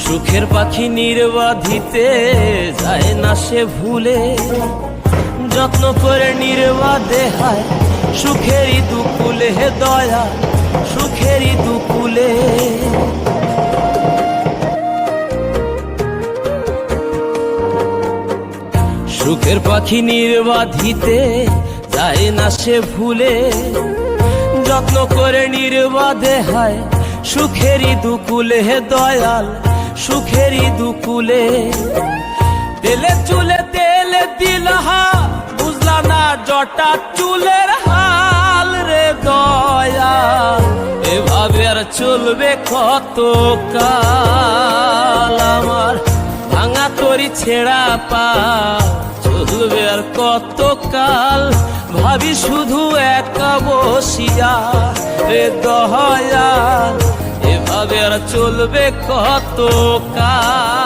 সুখের পাখি নির্বাধিতে যায় না সে ভুলে, যত্ন করে নির্বাধে হয় সুখেরই দুকুলে। হে দয়া সুখেরই দুকুলে। সুখের পাখি নির্বাধিতে যায় না সে ভুলে, যত্ন করে নির্বাধে হয় সুখেরই দুকুলে। হে দয়াল সুখেরই দুকুলে। তেলে চুলে তেলে দিলহা, বুঝলা না জটা চুলের হাল রে দয়াল। এভাবে আর চলবে কত কাল, আমার ভাঙা তরি ছেঁড়া পা চলবে আর কত কাল। ভাবি শুধু একা বসিয়া রে দয়াল, এভাবে আর চলবে কত কাল।